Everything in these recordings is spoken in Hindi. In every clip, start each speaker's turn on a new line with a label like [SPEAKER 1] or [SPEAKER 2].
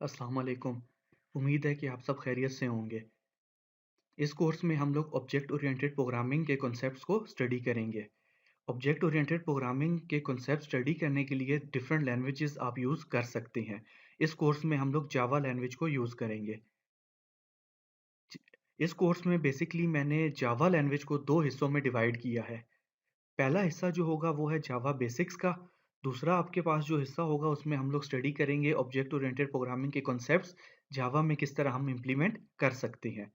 [SPEAKER 1] अस्सलाम वालेकुम। उम्मीद है कि आप सब खैरियत से होंगे। इस कोर्स में हम लोग ऑब्जेक्ट ओरिएंटेड प्रोग्रामिंग के कॉन्सेप्ट्स को स्टडी करेंगे। ऑब्जेक्ट ओरिएंटेड प्रोग्रामिंग के कॉन्सेप्ट स्टडी करने के लिए डिफरेंट लैंग्वेजेस आप यूज़ कर सकते हैं। इस कोर्स में हम लोग जावा लैंग्वेज को यूज़ करेंगे। इस कोर्स में बेसिकली मैंने जावा लैंग्वेज को 2 हिस्सों में डिवाइड किया है। पहला हिस्सा जो होगा वो है जावा बेसिक्स का। दूसरा आपके पास जो हिस्सा होगा उसमें हम लोग स्टडी करेंगे ऑब्जेक्ट ओरिएंटेड प्रोग्रामिंग के कॉन्सेप्ट्स जावा में किस तरह हम इम्प्लीमेंट कर सकते हैं।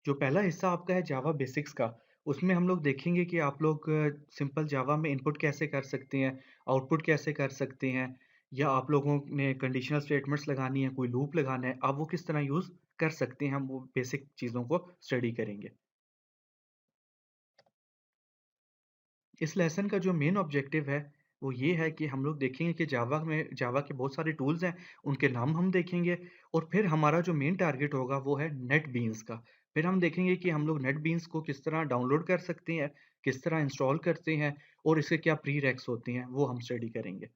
[SPEAKER 1] जो पहला हिस्सा आपका है जावा बेसिक्स का, उसमें हम लोग देखेंगे कि आप लोग सिंपल जावा में इनपुट कैसे कर सकते हैं, आउटपुट कैसे कर सकते हैं, या आप लोगों ने कंडीशनल स्टेटमेंट्स लगानी है, कोई लूप लगाना है, आप वो किस तरह यूज़ कर सकते हैं, हम वो बेसिक चीज़ों को स्टडी करेंगे। इस लेसन का जो मेन ऑब्जेक्टिव है, वो ये है कि हम लोग देखेंगे कि जावा के बहुत सारे टूल्स हैं, उनके नाम हम देखेंगे और फिर हमारा जो मेन टारगेट होगा वो है नेटबीन्स का। फिर हम देखेंगे कि हम लोग नेटबीन्स को किस तरह डाउनलोड कर सकते हैं, किस तरह इंस्टॉल करते हैं और इसके क्या प्रीरेक्स होते हैं, वो हम स्टडी करेंगे।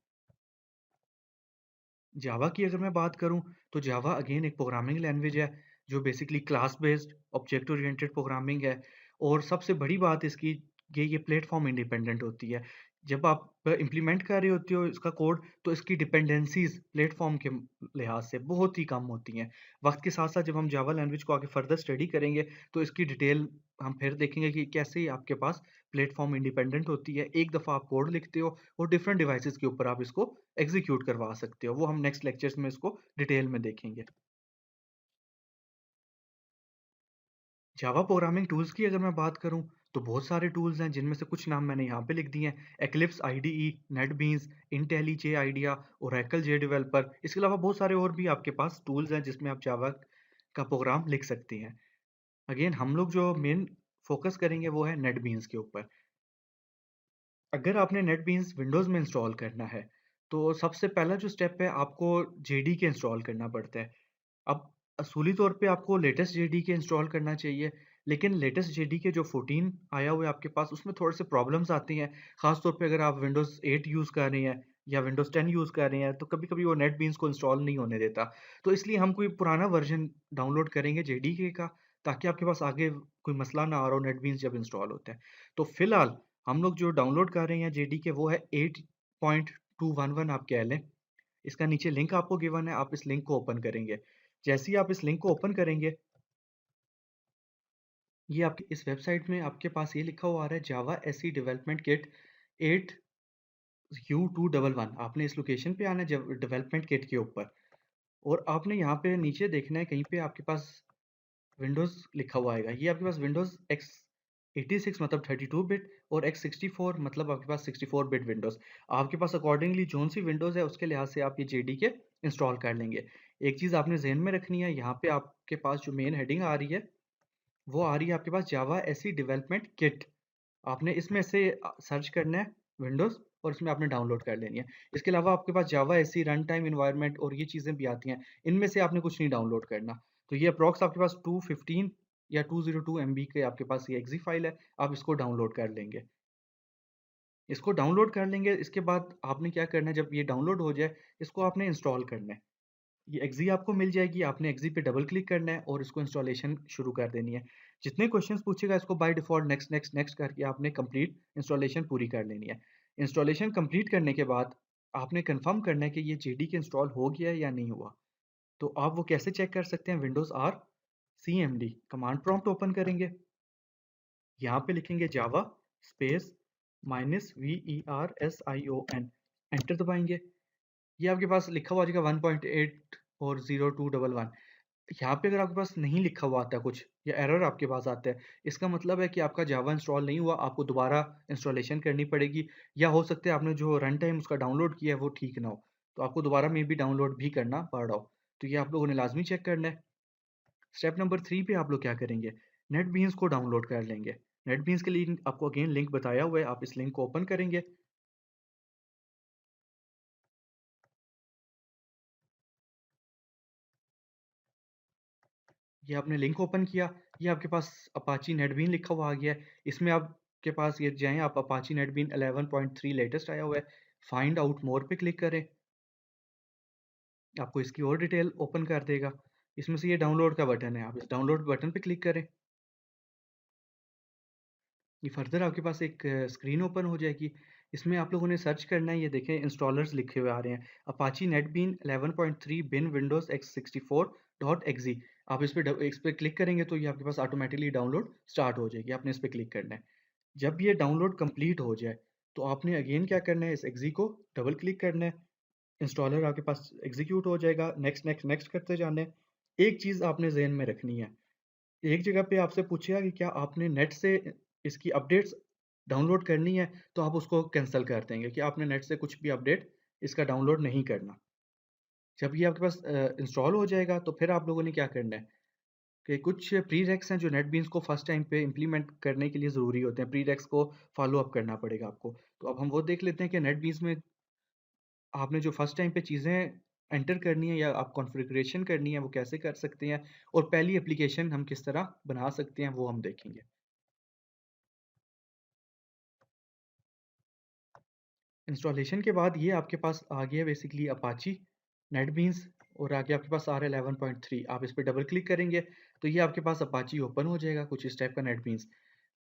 [SPEAKER 1] जावा की अगर मैं बात करूँ, तो जावा अगेन एक प्रोग्रामिंग लैंग्वेज है, जो basically class based object oriented programming है और सबसे बड़ी बात इसकी ये प्लेटफ़ॉर्म इंडिपेंडेंट होती है। जब आप इम्प्लीमेंट कर रहे होते हो इसका कोड, तो इसकी डिपेंडेंसीज़ प्लेटफ़ॉर्म के लिहाज से बहुत ही कम होती हैं। वक़्त के साथ-साथ जब हम जावा लैंग्वेज को आगे फर्दर स्टडी करेंगे, तो इसकी डिटेल हम फिर देखेंगे कि कैसे आपके पास प्लेटफ़ॉर्म इंडिपेंडेंट होती है। एक दफ़ा आप कोड लिखते हो और डिफरेंट डिवाइसेज़ के ऊपर आप इसको एग्ज़ीक्यूट करवा सकते हो। वो हम नेक्स्ट लेक्चर्स में इसको डिटेल में देखेंगे। जावा प्रोग्रामिंग टूल्स की अगर मैं बात करूँ, तो बहुत सारे टूल्स हैं जिनमें से कुछ नाम मैंने यहाँ पे लिख दिए हैं। Eclipse IDE, NetBeans, IntelliJ IDEA, Oracle JDeveloper. इसके अलावा बहुत सारे और भी आपके पास टूल्स हैं जिसमें आप जावा का प्रोग्राम लिख सकते हैं। अगेन हम लोग जो मेन फ़ोकस करेंगे वो है नेटबीन्स के ऊपर। अगर आपने नेटबीन्स विंडोज़ में इंस्टॉल करना है, तो सबसे पहला जो स्टेप है आपको जेडीके इंस्टॉल करना पड़ता है। अब असूली तौर पे आपको लेटेस्ट जेडीके इंस्टॉल करना चाहिए, लेकिन लेटेस्ट जेडीके जो 14 आया हुआ है आपके पास, उसमें थोड़े से प्रॉब्लम्स आती हैं। ख़ास तौर पे अगर आप विंडोज़ 8 यूज़ कर रहे हैं या विंडोज़ 10 यूज़ कर रहे हैं, तो कभी-कभी वो नेटबीन्स को इंस्टॉल नहीं होने देता। तो इसलिए हम कोई पुराना वर्ज़न डाउनलोड करेंगे जेडीके का, ताकि आपके पास आगे कोई मसला ना आ रहा हो नेटबीन्स जब इंस्टॉल होता है। तो फ़िलहाल हम लोग जो डाउनलोड कर रहे हैं जेडीके, वो है 8.211 आप कह लें। इसका नीचे लिंक आपको गिवन है, आप इस लिंक को ओपन करेंगे। जैसे ही आप इस लिंक को ओपन करेंगे, ये आपकी इस वेबसाइट में आपके पास ये लिखा हुआ आ रहा है जावा एसई डेवलपमेंट किट 8U211। आपने इस लोकेशन पे आना है डेवलपमेंट किट के ऊपर और आपने यहाँ पे नीचे देखना है कहीं पे आपके पास विंडोज़ लिखा हुआ आएगा। ये आपके पास विंडोज़ एक्स 86 मतलब 32 बिट और एक्स 64 मतलब आपके पास 64 बिट विंडोज़। आपके पास अकॉर्डिंगली जौन सी विंडोज़ है उसके लिहाज से आप ये जेडीके इंस्टॉल कर लेंगे। एक चीज़ आपने ज़हन में रखनी है, यहाँ पे आपके पास जो मेन हेडिंग आ रही है, वो आ रही है आपके पास जावा एसई डेवलपमेंट किट। आपने इसमें से सर्च करना है विंडोज़ और इसमें आपने डाउनलोड कर लेनी है। इसके अलावा आपके पास जावा एसई रन टाइम एनवायरनमेंट और ये चीज़ें भी आती हैं। इनमें से आपने कुछ नहीं डाउनलोड करना। तो ये अप्रॉक्स आपके पास 215 या 202 एमबी के आपके पास ये एक्ज़ी फ़ाइल है, आप इसको डाउनलोड कर लेंगे। इसको डाउनलोड कर लेंगे, इसके बाद आपने क्या करना है, जब ये डाउनलोड हो जाए, इसको आपने इंस्टॉल करना है। ये एक्ज़ी आपको मिल जाएगी, आपने एक्ज़ी पे डबल क्लिक करना है और इसको इंस्टॉलेशन शुरू कर देनी है। जितने क्वेश्चंस पूछेगा इसको by default next, next, next करके आपने कंप्लीट इंस्टॉलेशन पूरी कर लेनी है। इंस्टॉलेशन कंप्लीट करने के बाद आपने कन्फर्म करना है कि ये जेडीके इंस्टॉल हो गया है या नहीं हुआ। तो आप वो कैसे चेक कर सकते हैं, Windows or CMD command prompt open करेंगे। यहाँ पे लिखेंगे जावा स्पेस -VERSION, एंटर दबाएँगे। ये आपके पास लिखा हुआ आ जाएगा 1.8 और 0211। यहाँ पे अगर आपके पास नहीं लिखा हुआ आता कुछ या एरर आपके पास आता है, इसका मतलब है कि आपका जावा इंस्टॉल नहीं हुआ, आपको दोबारा इंस्टॉलेशन करनी पड़ेगी, या हो सकता है आपने जो रन टाइम उसका डाउनलोड किया है वो ठीक ना हो, तो आपको दोबारा मे बी डाउनलोड भी करना पड़ रहा हो। तो ये आप लोगों ने लाज़मी चेक करना है। स्टेप नंबर 3 पे आप लोग क्या करेंगे, नेटबीन्स को डाउनलोड कर लेंगे। नेटबीन्स के लिए आपको अगेन लिंक बताया हुआ है, आप इस लिंक को ओपन करेंगे। ये आपने लिंक ओपन किया, ये आपके पास अपाची नेटबीन लिखा हुआ आ गया है। इसमें आपके पास ये जाएँ, आप अपाची नेटबीन 11.3 लेटेस्ट आया हुआ है, फाइंड आउट मोर पे क्लिक करें। आपको इसकी और डिटेल ओपन कर देगा। इसमें से ये डाउनलोड का बटन है, आप इस डाउनलोड बटन पे क्लिक करें। ये फर्दर आपके पास एक स्क्रीन ओपन हो जाएगी। इसमें आप लोगों ने सर्च करना है, ये देखें इंस्टॉलर्स लिखे हुए आ रहे हैं, अपाची नेटबीन 11.3 बिन विंडोज x64.exe। आप इस पे क्लिक करेंगे तो ये आपके पास ऑटोमेटिकली डाउनलोड स्टार्ट हो जाएगी। आपने इस पे क्लिक करना है। जब ये डाउनलोड कंप्लीट हो जाए तो आपने अगेन क्या करना है, इस exe को डबल क्लिक करना है। इंस्टॉलर आपके पास एग्जीक्यूट हो जाएगा। नेक्स्ट नेक्स्ट नेक्स्ट करते जाना है। एक चीज़ आपने ज़हन में रखनी है, एक जगह पे आपसे पूछेगा कि क्या आपने नेट से इसकी अपडेट्स डाउनलोड करनी है, तो आप उसको कैंसिल कर देंगे कि आपने नेट से कुछ भी अपडेट इसका डाउनलोड नहीं करना। जब ये आपके पास इंस्टॉल हो जाएगा तो फिर आप लोगों ने क्या करना है कि कुछ प्रीरेक्स हैं जो नेटबीन्स को फर्स्ट टाइम पे इम्प्लीमेंट करने के लिए ज़रूरी होते हैं। प्रीरेक्स को फॉलो अप करना पड़ेगा आपको। तो अब हम वो देख लेते हैं कि नेटबीन्स में आपने जो फर्स्ट टाइम पे चीज़ें एंटर करनी है या आप कॉन्फ़िगरेशन करनी है वो कैसे कर सकते हैं, और पहली एप्लीकेशन हम किस तरह बना सकते हैं वो हम देखेंगे। इंस्टॉलेशन के बाद ये आपके पास आ गया बेसिकली अपाची नेटबीन्स, और आगे आपके पास आ रहा है 11.3। आप इस पे डबल क्लिक करेंगे तो ये आपके पास अपाची ओपन हो जाएगा, कुछ इस टाइप का नेटबीन्स।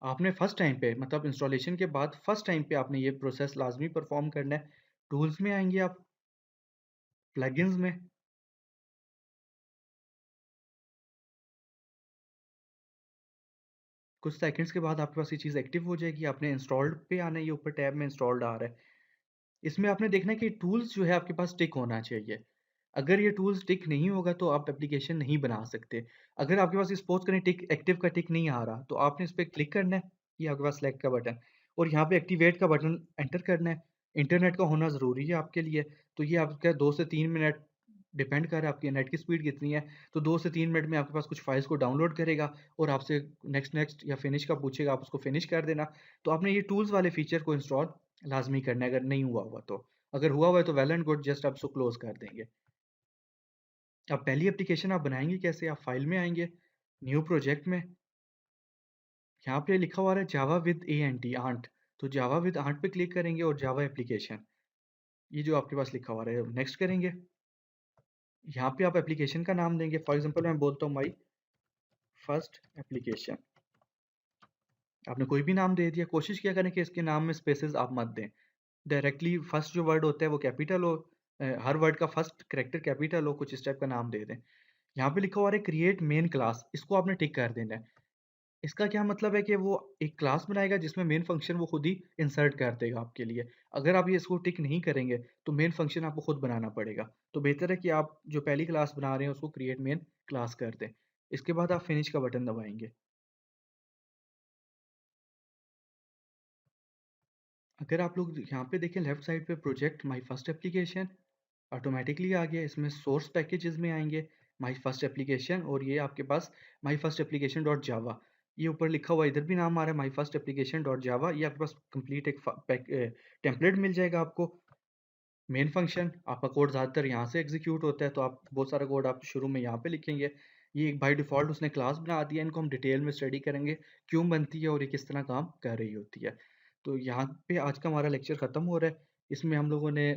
[SPEAKER 1] आपने फर्स्ट टाइम पे मतलब इंस्टॉलेशन के बाद फर्स्ट टाइम पे आपने ये प्रोसेस लाज़मी परफ़ॉर्म करना है। टूल्स में आएँगे आप, प्लगइन्स में, कुछ सेकंड्स के बाद आपके पास ये चीज़ एक्टिव हो जाएगी। आपने इंस्टॉल्ड पे आना है, ये ऊपर टैब में इंस्टॉल्ड आ रहा है। इसमें आपने देखना है कि टूल्स जो है आपके पास टिक होना चाहिए। अगर ये टूल्स टिक नहीं होगा तो आप एप्लीकेशन नहीं बना सकते। अगर आपके पास सपोज़ करें टिक एक्टिव का टिक नहीं आ रहा, तो आपने इस पे क्लिक करना है, ये आपके पास सिलेक्ट का बटन, और यहाँ पे एक्टिवेट का बटन एंटर करना है। इंटरनेट का होना ज़रूरी है आपके लिए, तो ये आपका 2 से 3 मिनट डिपेंड कर रहा है आपकी नेट की स्पीड कितनी है। तो 2 से 3 मिनट में आपके पास कुछ फाइल्स को डाउनलोड करेगा और आपसे नेक्स्ट नेक्स्ट या फिनिश का पूछेगा, आप उसको फिनिश कर देना। तो आपने ये टूल्स वाले फीचर को इंस्टॉल लाज़मी करना है अगर नहीं हुआ हुआ तो। अगर हुआ हुआ है तो वेल एंड गुड, जस्ट आप उसको क्लोज़ कर देंगे। अब पहली एप्लीकेशन आप बनाएँगे कैसे? आप फाइल में आएँगे, न्यू प्रोजेक्ट में, यहाँ पे लिखा हुआ है जावा विद एएनटी आंट, तो जावा विद आंट पे क्लिक करेंगे और जावा एप्लीकेशन, ये जो आपके पास लिखा हुआ है नेक्स्ट करेंगे। यहाँ पे आप एप्लीकेशन का नाम देंगे, फॉर एग्ज़ाम्पल मैं बोलता हूँ माई फर्स्ट एप्लीकेशन। आपने कोई भी नाम दे दिया, कोशिश किया करें कि इसके नाम में स्पेसेस आप मत दें। डायरेक्टली फर्स्ट जो वर्ड होता है वो कैपिटल हो, हर वर्ड का फर्स्ट कैरेक्टर कैपिटल हो, कुछ इस टाइप का नाम दे दें। यहाँ पे लिखा हुआ है क्रिएट मेन क्लास, इसको आपने टिक कर देना है। इसका क्या मतलब है कि वो एक क्लास बनाएगा जिसमें मेन फंक्शन वो खुद ही इंसर्ट कर देगा आपके लिए। अगर आप ये इसको टिक नहीं करेंगे तो मेन फंक्शन आपको खुद बनाना पड़ेगा। तो बेहतर है कि आप जो पहली क्लास बना रहे हैं उसको क्रिएट मेन क्लास कर दें। इसके बाद आप फिनिश का बटन दबाएँगे। अगर आप लोग यहाँ पे देखें लेफ्ट साइड पे project my first application automatically आ गया। इसमें सोर्स पैकेजेस में आएँगे माय फर्स्ट एप्लीकेशन, और ये आपके पास my first application dot Java, ये ऊपर लिखा हुआ इधर भी नाम आ रहा है my first application dot Java. ये आपके पास कंप्लीट एक टेम्पलेट मिल जाएगा आपको। मेन फंक्शन आपका कोड ज़्यादातर यहाँ से एग्जीक्यूट होता है, तो आप बहुत सारा कोड आप शुरू में यहाँ पे लिखेंगे। ये एक बाय डिफ़ॉल्ट उसने क्लास बना दिया, इनको हम डिटेल में स्टडी करेंगे क्यों बनती है और ये किस तरह काम कर रही होती है। तो यहाँ पे आज का हमारा लेक्चर ख़त्म हो रहा है। इसमें हम लोगों ने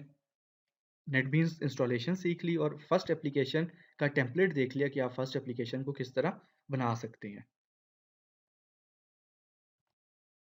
[SPEAKER 1] नेटबीन्स इंस्टॉलेशन सीख ली और फर्स्ट एप्लीकेशन का टेम्पलेट देख लिया कि आप फर्स्ट एप्लीकेशन को किस तरह बना सकते हैं।